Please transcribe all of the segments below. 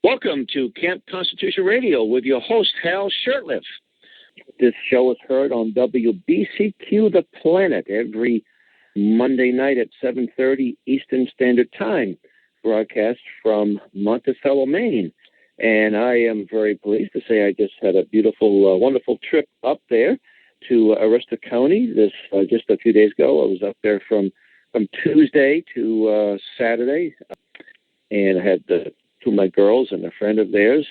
Welcome to Camp Constitution Radio with your host, Hal Shurtleff. This show is heard on WBCQ The Planet every Monday night at 7:30 Eastern Standard Time, broadcast from Monticello, Maine. And I am very pleased to say I just had a beautiful, wonderful trip up there to Aroostook County this just a few days ago. I was up there from Tuesday to Saturday, and I had two of my girls and a friend of theirs,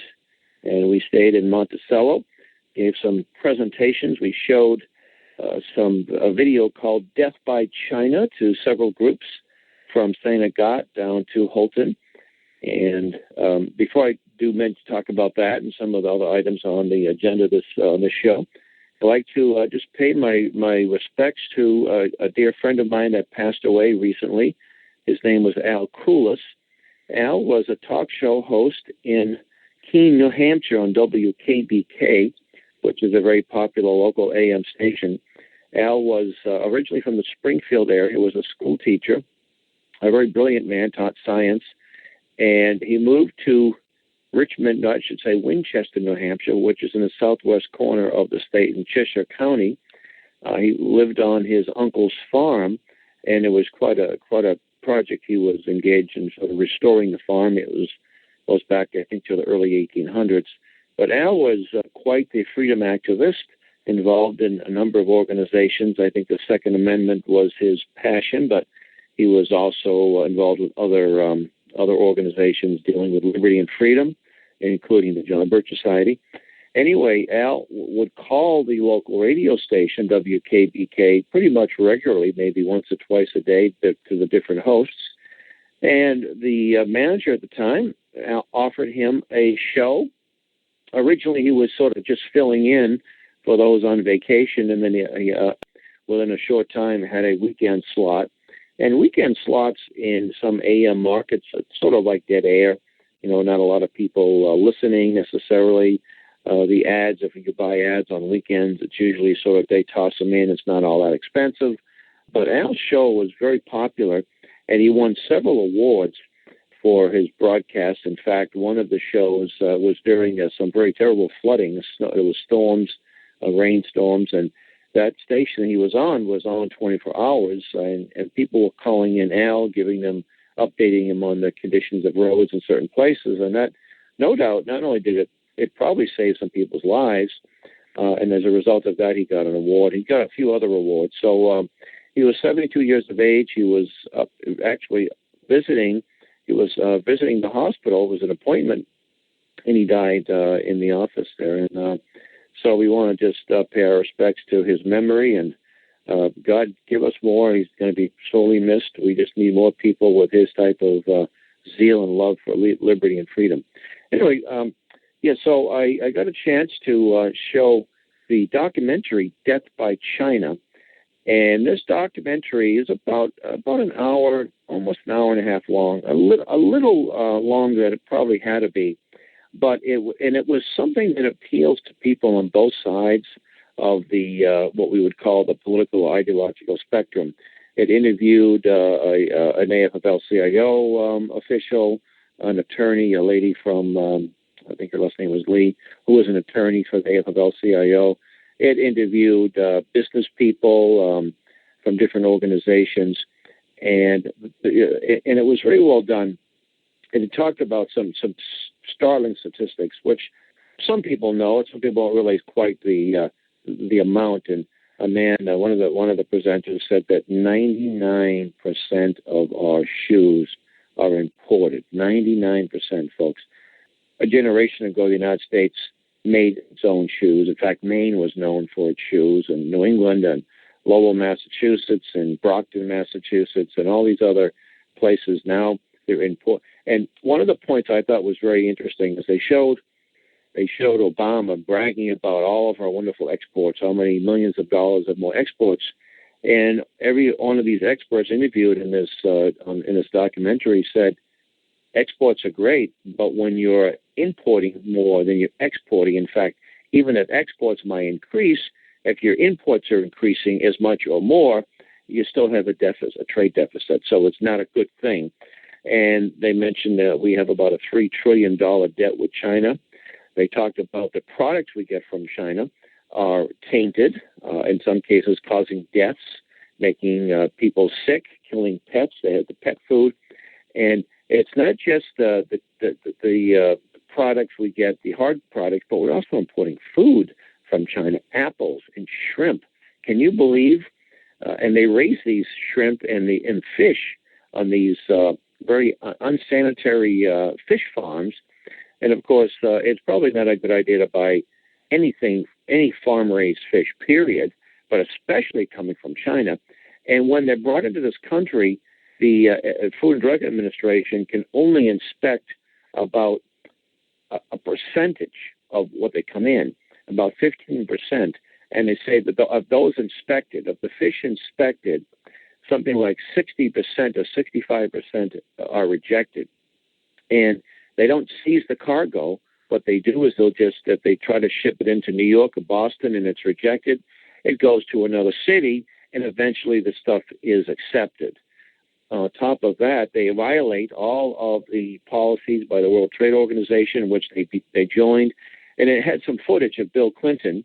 and we stayed in Monticello, gave some presentations. We showed a video called Death by China to several groups from St. Agathe down to Holton. And before I do talk about that and some of the other items on the agenda on this show, I'd like to just pay my respects to a dear friend of mine that passed away recently. His name was Al Coulis. Al was a talk show host in Keene, New Hampshire on WKBK, which is a very popular local AM station. Al was originally from the Springfield area, was a school teacher, a very brilliant man, taught science, and he moved to Richmond, I should say Winchester, New Hampshire, which is in the southwest corner of the state in Cheshire County. He lived on his uncle's farm, and it was quite a project he was engaged in, sort of restoring the farm. It goes back, I think, to the early 1800s. But Al was quite the freedom activist, involved in a number of organizations. I think the Second Amendment was his passion, but he was also involved with other organizations dealing with liberty and freedom, including the John Birch Society. Anyway, Al would call the local radio station, WKBK, pretty much regularly, maybe once or twice a day, to the different hosts. And the manager at the time offered him a show. Originally, he was sort of just filling in for those on vacation, and then he within a short time, had a weekend slot. And weekend slots in some AM markets, it's sort of like dead air. Not a lot of people listening necessarily. The ads, if you buy ads on weekends, it's usually sort of they toss them in. It's not all that expensive. But Al's show was very popular, and he won several awards for his broadcast. In fact, one of the shows was during some very terrible flooding. It was storms, rainstorms, and that station he was on 24 hours, and people were calling in Al, updating him on the conditions of roads in certain places. And that, no doubt, not only did it probably saved some people's lives, and as a result of that, he got an award. He got a few other awards. So he was 72 years of age. He was actually visiting. He was visiting the hospital. It was an appointment, and he died in the office there. And so we want to just pay our respects to his memory, and God give us more. He's going to be sorely missed. We just need more people with his type of zeal and love for liberty and freedom. Anyway, so I got a chance to show the documentary Death by China. And this documentary is about an hour, almost an hour and a half long, a little longer than it probably had to be. But it was something that appeals to people on both sides of the what we would call the political ideological spectrum. It interviewed an AFL-CIO official, an attorney, a lady from I think her last name was Lee, who was an attorney for the AFL-CIO. It interviewed business people from different organizations, and it was very well done. And it talked about some startling statistics, which some people know, and some people don't realize quite the amount. And a man, one of the presenters said that 99% of our shoes are imported. 99%, folks. A generation ago, the United States made its own shoes. In fact, Maine was known for its shoes, and New England and Lowell, Massachusetts, and Brockton, Massachusetts, and all these other places now they're imported. And one of the points I thought was very interesting is they showed Obama bragging about all of our wonderful exports, how many millions of dollars of more exports, and every one of these experts interviewed in this documentary said exports are great, but when you're importing more than you're exporting, in fact, even if exports might increase, if your imports are increasing as much or more, you still have a deficit, a trade deficit. So it's not a good thing. And they mentioned that we have about a $3 trillion debt with China. They talked about the products we get from China are tainted, in some cases causing deaths, making people sick, killing pets. They had the pet food. And it's not just the products we get, the hard products, but we're also importing food from China, apples and shrimp. Can you believe? And they raise these shrimp and fish on these very unsanitary fish farms. And of course, it's probably not a good idea to buy any farm-raised fish, period, but especially coming from China. And when they're brought into this country, the Food and Drug Administration can only inspect about a percentage of what they come in, about 15%. And they say that of those inspected, of the fish inspected, something like 60% or 65% are rejected. And they don't seize the cargo. What they do is if they try to ship it into New York or Boston and it's rejected, it goes to another city, and eventually the stuff is accepted. On top of that, they violate all of the policies by the World Trade Organization, which they joined. And it had some footage of Bill Clinton.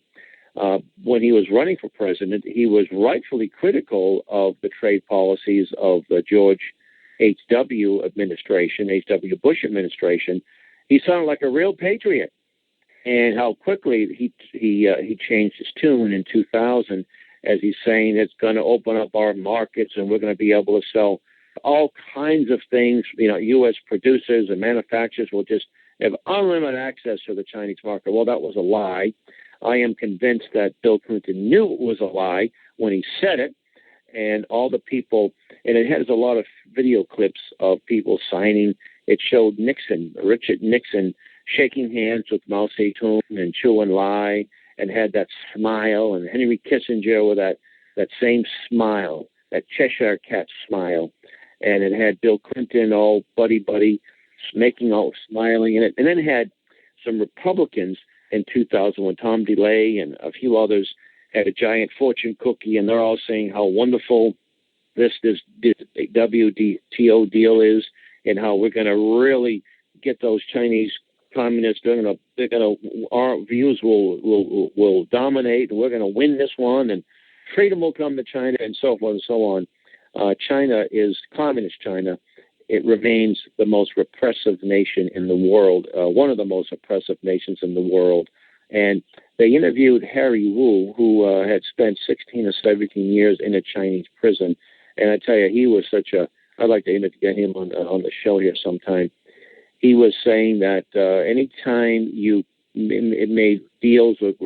When he was running for president, he was rightfully critical of the trade policies of the George H.W. administration, H.W. Bush administration. He sounded like a real patriot. And how quickly he changed his tune in 2000 as he's saying it's going to open up our markets and we're going to be able to sell all kinds of things. U.S. producers and manufacturers will just have unlimited access to the Chinese market. Well, that was a lie. I am convinced that Bill Clinton knew it was a lie when he said it, and all the people, and it has a lot of video clips of people signing. It showed Richard Nixon, shaking hands with Mao Zedong and Chou En-lai, and had that smile, and Henry Kissinger with that same smile, that Cheshire cat smile, and it had Bill Clinton all buddy, smiling in it, and then it had some Republicans in 2000 when Tom DeLay and a few others had a giant fortune cookie, and they're all saying how wonderful this WTO deal is, and how we're going to really get those Chinese communists. Our views will dominate, and we're going to win this one, and freedom will come to China, and so forth and so on. China is communist China. It remains the most repressive nation in the world, one of the most oppressive nations in the world. And they interviewed Harry Wu, who had spent 16 or 17 years in a Chinese prison. And I tell you, he was I'd like to interview him on the show here sometime. He was saying that anytime you made deals with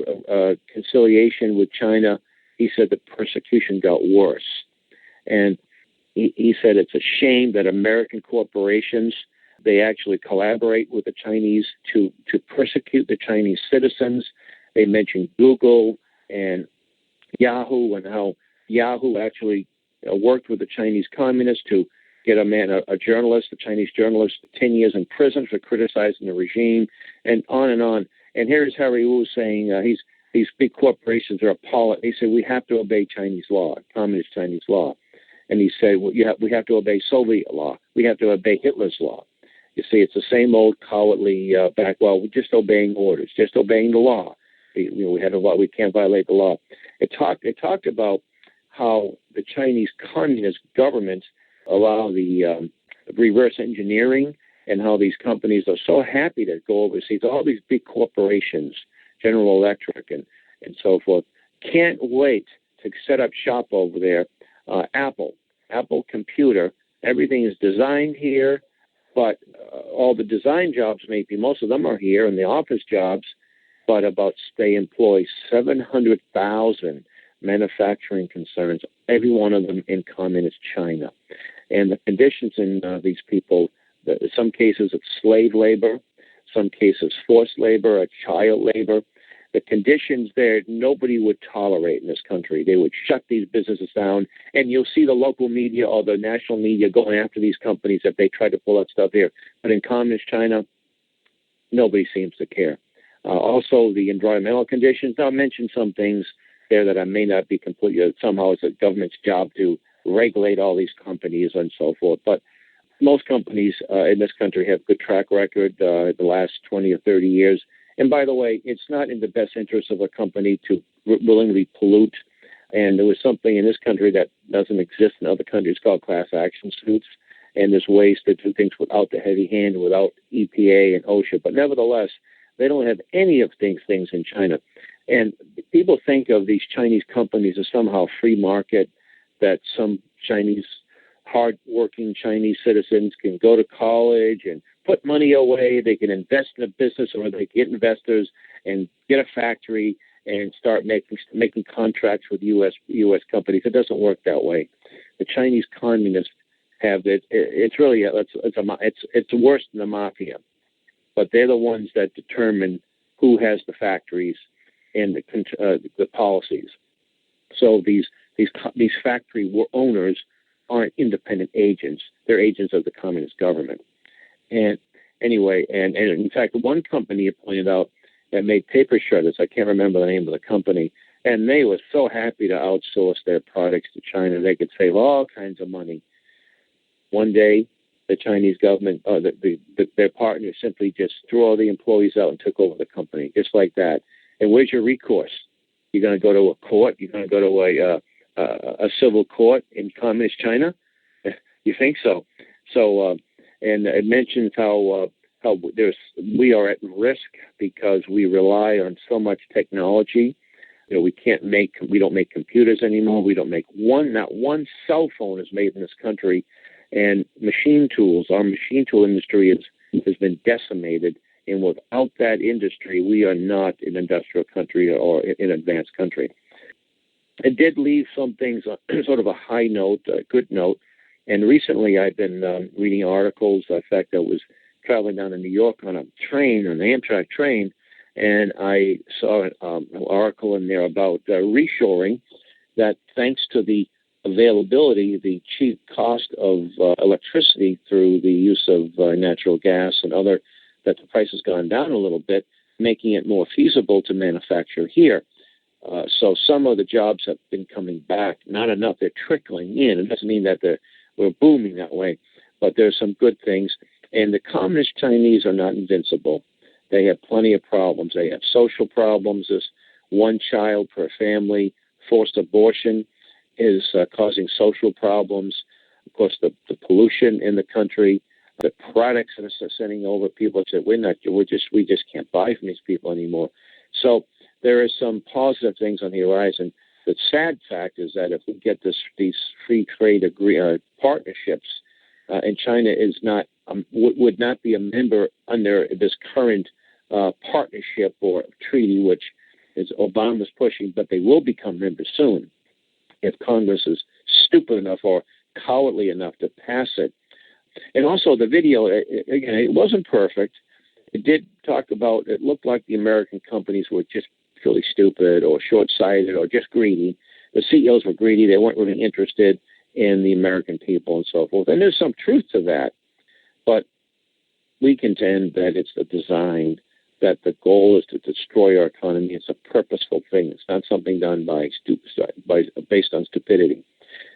conciliation with China, he said the persecution got worse. And he said it's a shame that American corporations, they actually collaborate with the Chinese to persecute the Chinese citizens. They mentioned Google and Yahoo, and how Yahoo actually worked with the Chinese communists to get a journalist, a Chinese journalist, 10 years in prison for criticizing the regime, and on and on. And here's Harry Wu saying these big corporations are appalled. He said, we have to obey Chinese law, communist Chinese law. And he said, well, we have to obey Soviet law. We have to obey Hitler's law. You see, it's the same old cowardly we're just obeying orders, just obeying the law. We have a law. We can't violate the law. It talked about how the Chinese communist government allow the reverse engineering, and how these companies are so happy to go overseas. All these big corporations, General Electric and so forth, can't wait to set up shop over there. Apple Computer, everything is designed here, but all the design jobs, maybe most of them are here, and the office jobs, but they employ 700,000 manufacturing concerns, every one of them in communist China. And the conditions in these people, in some cases it's slave labor, some cases forced labor, or child labor. The conditions there, nobody would tolerate in this country. They would shut these businesses down, and you'll see the local media or the national media going after these companies if they try to pull that stuff here. But in communist China, nobody seems to care. Also, the environmental conditions. I'll mention some things there that I may not be completely, somehow it's the government's job to regulate all these companies and so forth. But most companies in this country have good track record the last 20 or 30 years. And by the way, it's not in the best interest of a company to willingly pollute. And there was something in this country that doesn't exist in other countries called class action suits. And there's ways to do things without the heavy hand, without EPA and OSHA. But nevertheless, they don't have any of things in China. And people think of these Chinese companies as somehow free market, that some Chinese, hard-working Chinese citizens can go to college and put money away. They can invest in a business, or they get investors and get a factory and start making contracts with U.S. companies. It doesn't work that way. The Chinese communists have it. It's really it's worse than the mafia, but they're the ones that determine who has the factories and the policies. So these factory owners aren't independent agents. They're agents of the communist government. And anyway, and in fact, one company pointed out that made paper shredders. I can't remember the name of the company. And they were so happy to outsource their products to China. They could save all kinds of money. One day, the Chinese government, their partners simply just threw all the employees out and took over the company, just like that. And where's your recourse? You're going to go to a court? You're going to go to a civil court in communist China? You think so? So, and it mentions how we are at risk because we rely on so much technology. You know, we don't make computers anymore. We don't make not one cell phone is made in this country. And machine tools, our machine tool industry has been decimated. And without that industry, we are not an industrial country or an advanced country. It did leave some things on sort of a high note, a good note. And recently I've been reading articles. In fact, I was traveling down to New York on a train, an Amtrak train, and I saw an article in there about reshoring, that thanks to the availability, the cheap cost of electricity through the use of natural gas and other, that the price has gone down a little bit, making it more feasible to manufacture here. So some of the jobs have been coming back, not enough. They're trickling in. It doesn't mean that we're booming that way, but there's some good things. And the communist Chinese are not invincible. They have plenty of problems. They have social problems. There's one child per family. Forced abortion is causing social problems. Of course, the pollution in the country, the products that are sending over, people say we just can't buy from these people anymore. So there is some positive things on the horizon. The sad fact is that if we get these free trade partnerships, and China is not would not be a member under this current partnership or treaty, which is Obama's pushing, but they will become members soon if Congress is stupid enough or cowardly enough to pass it. And also the video, again, it wasn't perfect. It did talk about, it looked like the American companies were just really stupid or short-sighted or just greedy. The CEOs were greedy. They weren't really interested in the American people and so forth. And there's some truth to that. But we contend that it's the design, that the goal is to destroy our economy. It's a purposeful thing. It's not something done based on stupidity.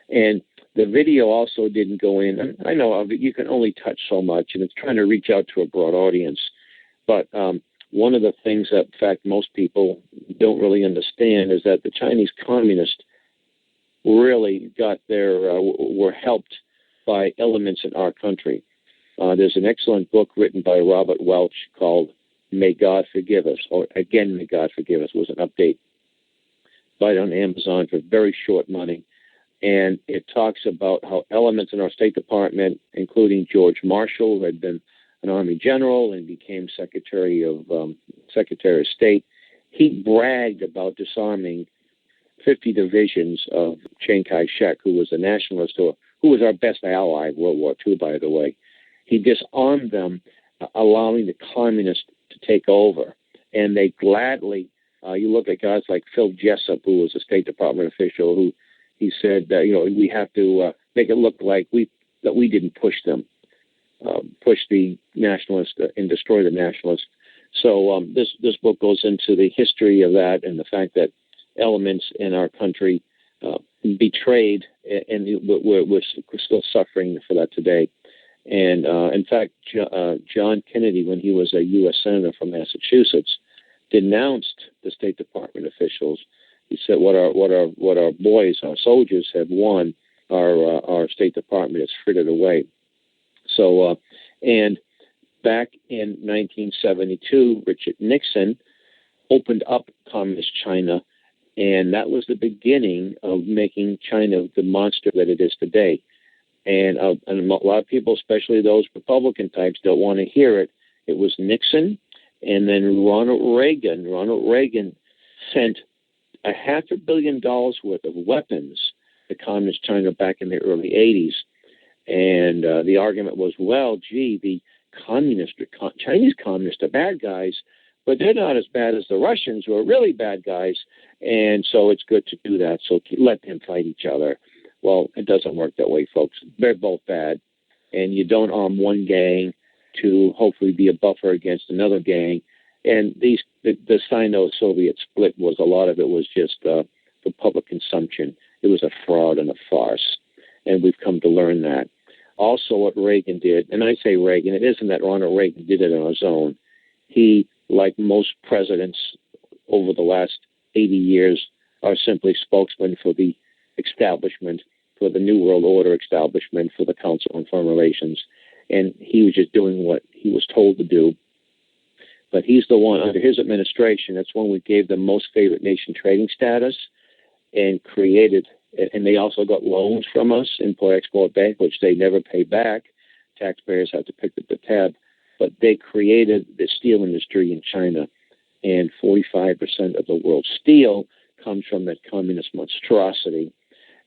And the video also didn't go in. I know you can only touch so much, and it's trying to reach out to a broad audience. But one of the things that, in fact, most people don't really understand is that the Chinese communists really were helped by elements in our country. There's an excellent book written by Robert Welch called May God Forgive Us, or again, May God Forgive Us, was an update. Buy it on Amazon for very short money. And it talks about how elements in our State Department, including George Marshall, who had been an Army general and became Secretary of State, he bragged about disarming 50 divisions of Chiang Kai-shek, who was a nationalist, who was our best ally in World War II, by the way. He disarmed them, allowing the communists to take over. And they gladly, you look at guys like Phil Jessup, who was a State Department official, who he said, we have to make it look like we didn't push them, push the nationalists and destroy the nationalists. So this book goes into the history of that and the fact that elements in our country betrayed, and we're still suffering for that today. And in fact, John Kennedy, when he was a U.S. Senator from Massachusetts, denounced the State Department officials. He said, "What our boys, our soldiers, have won, our State Department has frittered away." So, and back in 1972, Richard Nixon opened up communist China, and that was the beginning of making China the monster that it is today. And a lot of people, especially those Republican types, don't want to hear it. It was Nixon, and then Ronald Reagan. Ronald Reagan sent $500 million worth of weapons to communist China back in the early 80s. And the argument was, well, gee, the Chinese communists are bad guys, but they're not as bad as the Russians, who are really bad guys, and so it's good to do that. So let them fight each other. Well, it doesn't work that way, folks. They're both bad, and you don't arm one gang to hopefully be a buffer against another gang. And the Sino-Soviet split was, a lot of it was just for public consumption. It was a fraud and a farce, and we've come to learn that. Also, what Reagan did, and I say Reagan, it isn't that Ronald Reagan did it on his own. He, like most presidents over the last 80 years, are simply spokesmen for the establishment, for the New World Order establishment, for the Council on Foreign Relations. And he was just doing what he was told to do. But he's the one, under his administration, that's when we gave them most favored nation trading status and created, and they also got loans from us, Import-Export Bank, which they never pay back. Taxpayers have to pick up the tab. But they created the steel industry in China, and 45% of the world's steel comes from that communist monstrosity.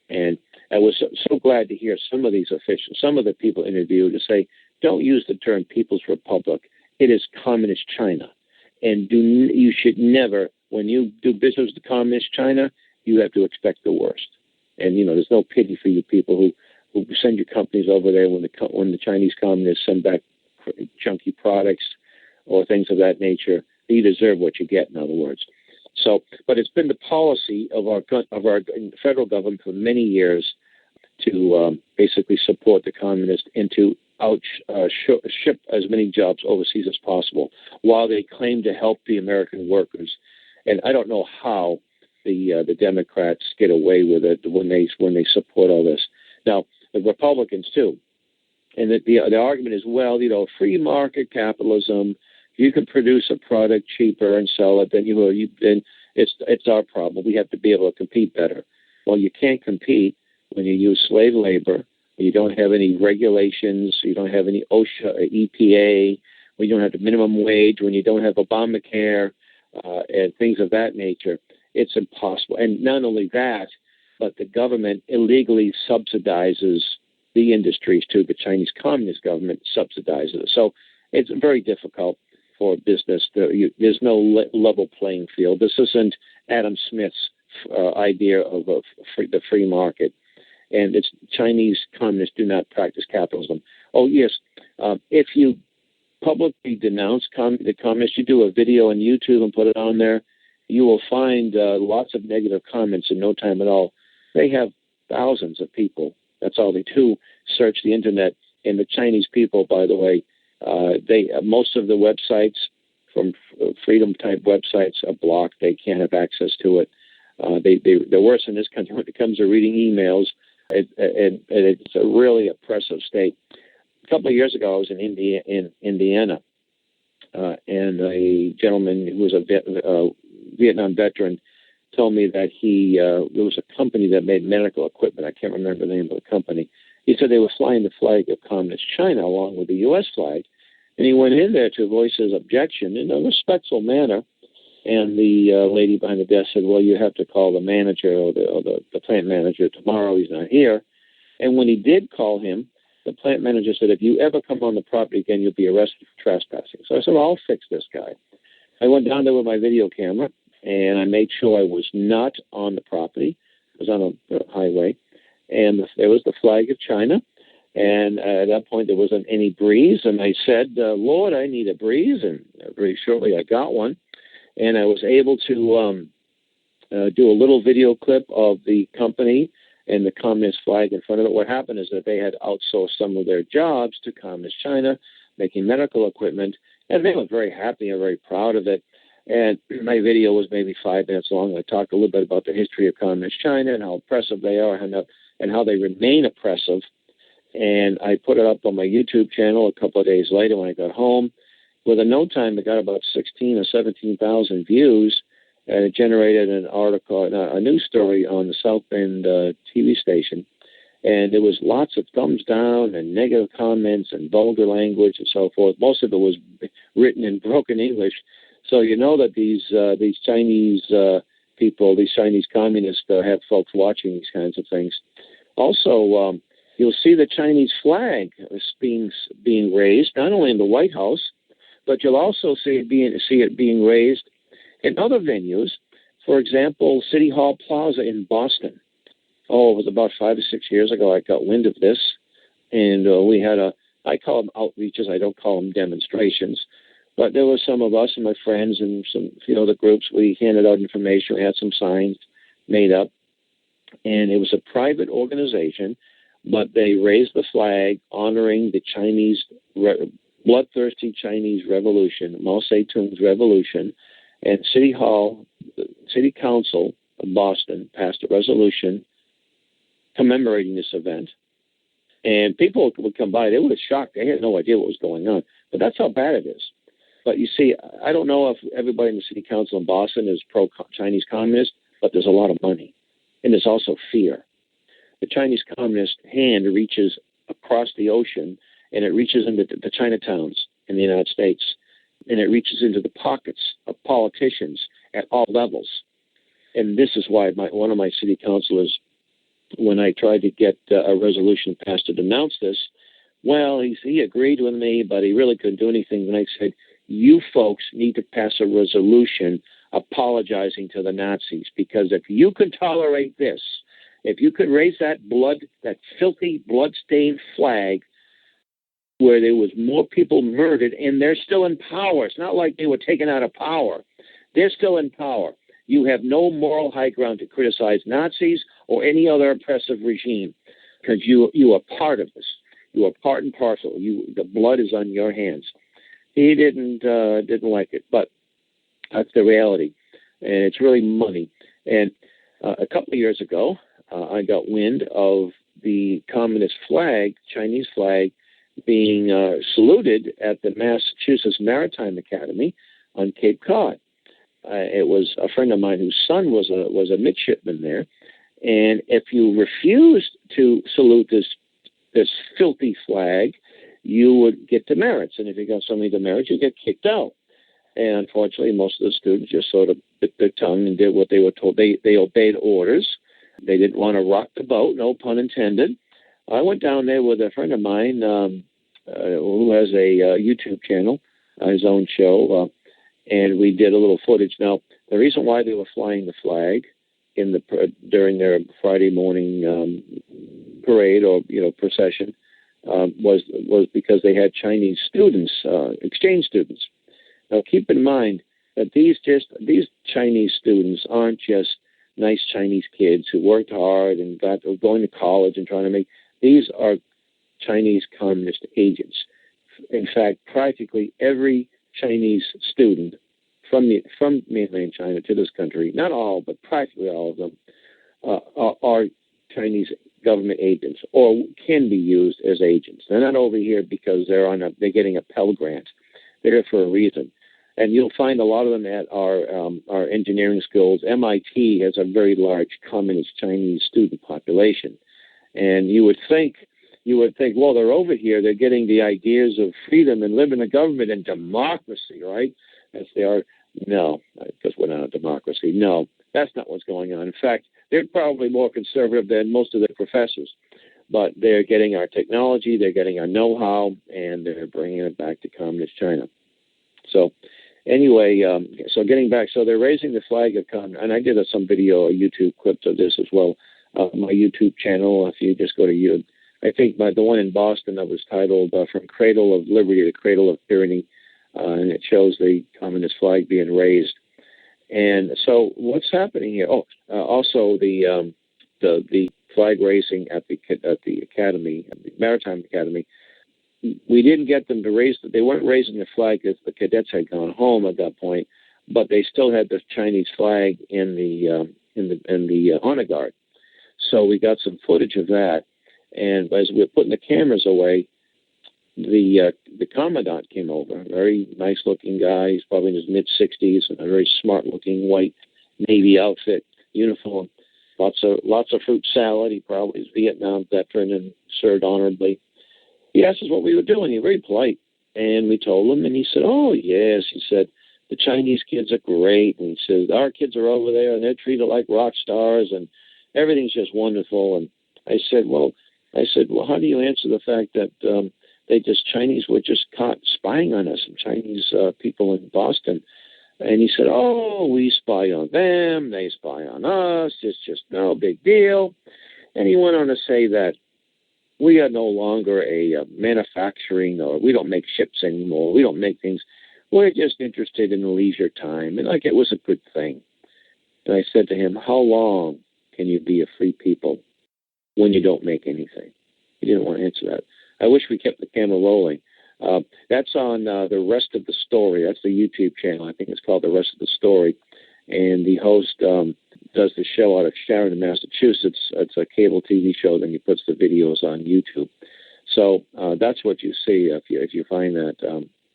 And I was so glad to hear some of these officials, some of the people interviewed, to say, don't use the term People's Republic. It is Communist China. And you should never, when you do business with Communist China, you have to expect the worst. And, there's no pity for you people who send your companies over there when the Chinese communists send back junky products or things of that nature. You deserve what you get, in other words. So, but it's been the policy of our federal government for many years to basically support the communists and to ship as many jobs overseas as possible, while they claim to help the American workers. And I don't know how the Democrats get away with it when they support all this. Now, the Republicans too, and the argument is, well, free market capitalism. You can produce a product cheaper and sell it, then it's our problem. We have to be able to compete better. Well, you can't compete when you use slave labor, when you don't have any regulations, you don't have any OSHA or EPA, when you don't have the minimum wage, when you don't have Obamacare, and things of that nature. It's impossible. And not only that, but the government illegally subsidizes the industries too. The Chinese Communist government subsidizes it. So it's very difficult for business. There's no level playing field. This isn't Adam Smith's idea of the free market. And it's Chinese communists do not practice capitalism. Oh, yes. If you publicly denounce the communists, you do a video on YouTube and put it on there, you will find lots of negative comments in no time at all. They have thousands of people. That's all they do, search the internet. And the Chinese people, by the way, most of the websites, from freedom-type websites, are blocked. They can't have access to it. They're worse in this country when it comes to reading emails. And it's a really oppressive state. A couple of years ago, I was in Indiana, and a gentleman who was a Vietnam veteran told me that there was a company that made medical equipment. I can't remember the name of the company. He said they were flying the flag of Communist China along with the U.S. flag. And he went in there to voice his objection in a respectful manner. And the lady behind the desk said, well, you have to call the manager or the plant manager tomorrow. He's not here. And when he did call him, the plant manager said, if you ever come on the property again, you'll be arrested for trespassing. So I said, well, I'll fix this guy. I went down there with my video camera, and I made sure I was not on the property. I was on a highway. And there was the flag of China. And at that point, there wasn't any breeze. And I said, Lord, I need a breeze. And very shortly, I got one. And I was able to do a little video clip of the company and the communist flag in front of it. What happened is that they had outsourced some of their jobs to communist China, making medical equipment, and they were very happy and very proud of it. And my video was maybe 5 minutes long. I talked a little bit about the history of communist China and how oppressive they are and how they remain oppressive. And I put it up on my YouTube channel a couple of days later when I got home. Within no time, it got about 16 or 17,000 views, and it generated an article, a news story on the South Bend TV station. And there was lots of thumbs down and negative comments and vulgar language and so forth. Most of it was written in broken English. So you know that these Chinese people, these Chinese communists, have folks watching these kinds of things. Also, you'll see the Chinese flag being raised, not only in the White House, but you'll also see it being raised in other venues. For example, City Hall Plaza in Boston. Oh, it was about 5 or 6 years ago I got wind of this, and we had I call them outreaches, I don't call them demonstrations, but there were some of us and my friends and some few other groups. We handed out information, we had some signs made up, and it was a private organization, but they raised the flag honoring the Chinese, bloodthirsty Chinese revolution, Mao Zedong's revolution, and City Council of Boston passed a resolution commemorating this event. And people would come by, they were shocked. They had no idea what was going on. But that's how bad it is. But you see, I don't know if everybody in the City Council in Boston is pro-Chinese communist, but there's a lot of money. And there's also fear. The Chinese communist hand reaches across the ocean, and it reaches into the Chinatowns in the United States, and it reaches into the pockets of politicians at all levels. And this is why one of my city councilors, when I tried to get a resolution passed to denounce this, well, he agreed with me, but he really couldn't do anything. And I said, you folks need to pass a resolution apologizing to the Nazis, because if you could tolerate this, if you could raise that filthy, blood-stained flag where there was more people murdered, and they're still in power. It's not like they were taken out of power. They're still in power. You have no moral high ground to criticize Nazis or any other oppressive regime, because you are part of this. You are part and parcel. The blood is on your hands. He didn't like it, but that's the reality, and it's really money. And a couple of years ago, I got wind of the communist flag, Chinese flag, being saluted at the Massachusetts Maritime Academy on Cape Cod. It was a friend of mine whose son was a midshipman there, and if you refused to salute this filthy flag, you would get demerits, and if you got so many demerits, you get kicked out. And unfortunately, most of the students just sort of bit their tongue and did what they were told. They obeyed orders. They didn't want to rock the boat, no pun intended. I went down there with a friend of mine who has a YouTube channel, his own show, and we did a little footage. Now, the reason why they were flying the flag during their Friday morning parade or procession was because they had Chinese students, exchange students. Now, keep in mind that these Chinese students aren't just nice Chinese kids who worked hard and are going to college and trying to make. These are Chinese communist agents. In fact, practically every Chinese student from mainland China to this country, not all, but practically all of them, are Chinese government agents or can be used as agents. They're not over here because they're getting a Pell Grant. They're here for a reason. And you'll find a lot of them at our engineering schools. MIT has a very large communist Chinese student population. And you would think, well, they're over here. They're getting the ideas of freedom and living in a government and democracy, right? As they are. No, because we're not a democracy. No, that's not what's going on. In fact, they're probably more conservative than most of the professors. But they're getting our technology, they're getting our know-how, and they're bringing it back to communist China. So anyway, so getting back, so they're raising the flag of communism, and I did some video, YouTube clips of this as well. My YouTube channel, if you just go to YouTube, I think the one in Boston that was titled From Cradle of Liberty to Cradle of Tyranny, and it shows the communist flag being raised. And so what's happening here? Also the flag raising at the academy, the Maritime Academy. We didn't get them to raise. They weren't raising the flag because the cadets had gone home at that point, but they still had the Chinese flag in the honor guard. So we got some footage of that, and as we were putting the cameras away, the commandant came over. Very nice looking guy. He's probably in his mid-60s, and a very smart looking white Navy outfit uniform. Lots of fruit salad. He probably is Vietnam veteran and served honorably. He asked us what we were doing. He was very polite, and we told him, and he said, "Oh yes," he said, "the Chinese kids are great," and he said, "Our kids are over there, and they're treated like rock stars, and everything's just wonderful." And I said, well, how do you answer the fact that Chinese were just caught spying on us, and Chinese people in Boston? And he said, "Oh, we spy on them, they spy on us, it's just no big deal." And he went on to say that we are no longer a manufacturing, or we don't make ships anymore, we don't make things, we're just interested in leisure time, and like it was a good thing. And I said to him, "How long can you be a free people when you don't make anything?" He didn't want to answer that. I wish we kept the camera rolling. That's on The Rest of the Story. That's the YouTube channel. I think it's called The Rest of the Story. And the host does the show out of Sharon, Massachusetts. It's a cable TV show. Then he puts the videos on YouTube. So that's what you see. If you find that,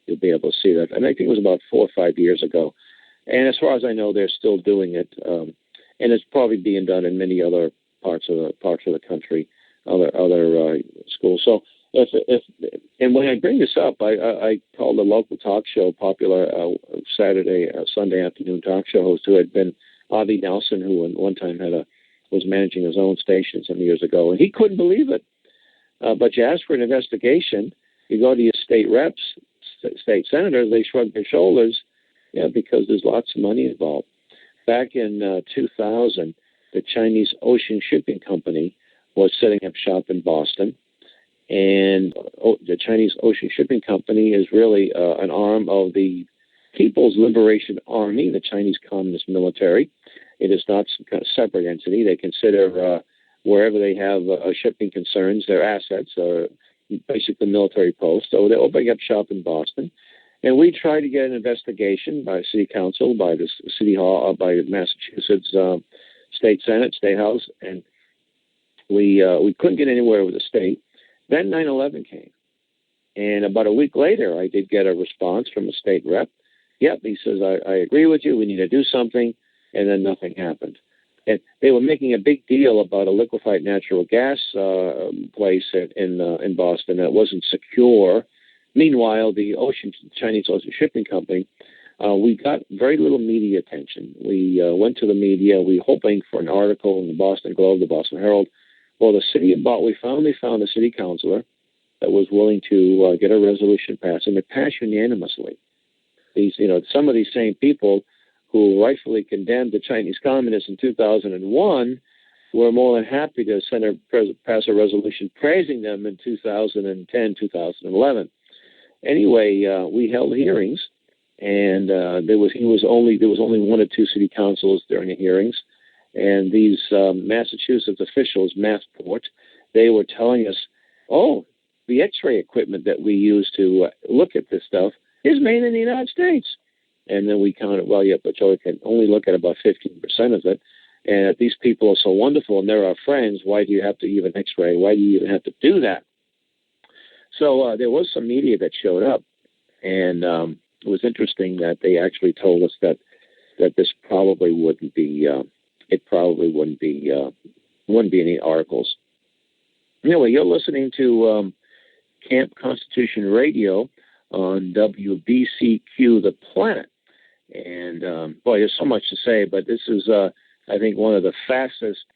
you'll be able to see that. And I think it was about 4 or 5 years ago. And as far as I know, they're still doing it. And it's probably being done in many other parts of the country, other schools. So and when I bring this up, I called a local talk show, popular Sunday afternoon talk show host, who had been Avi Nelson, who at one time was managing his own station some years ago, and he couldn't believe it. But you ask for an investigation, you go to your state reps, state senators, they shrug their shoulders, because there's lots of money involved. Back in 2000, the Chinese Ocean Shipping Company was setting up shop in Boston. And the Chinese Ocean Shipping Company is really an arm of the People's Liberation Army, the Chinese Communist military. It is not some kind of separate entity. They consider wherever they have shipping concerns, their assets are basically military posts. So they're opening up shop in Boston. And we tried to get an investigation by City Council, by the City Hall, by the Massachusetts State Senate, State House, and we couldn't get anywhere with the state. Then 9/11 came, and about a week later, I did get a response from a state rep. Yep, he says, I agree with you. We need to do something, and then nothing happened. And they were making a big deal about a liquefied natural gas place in Boston that wasn't secure. Meanwhile, the Chinese Ocean Shipping Company, we got very little media attention. We went to the media. We were hoping for an article in the Boston Globe, the Boston Herald. Well, we finally found a city councilor that was willing to get a resolution passed, and it passed unanimously. Some of these same people who rightfully condemned the Chinese communists in 2001 were more than happy to pass a resolution praising them in 2010, 2011. Anyway, we held hearings, and there was only 1 or 2 city councils during the hearings. And these Massachusetts officials, Massport, they were telling us, "Oh, the X-ray equipment that we use to look at this stuff is made in the United States." And then we counted, well, yeah, but you can only look at about 15% of it. And if these people are so wonderful and they're our friends, why do you have to even X-ray? Why do you even have to do that? So there was some media that showed up, and it was interesting that they actually told us that this probably wouldn't be. It probably wouldn't be any articles. Anyway, you're listening to Camp Constitution Radio on WBCQ The Planet. And boy, there's so much to say, but this is I think one of the fastest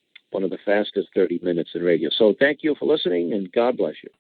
30 minutes in radio. So thank you for listening, and God bless you.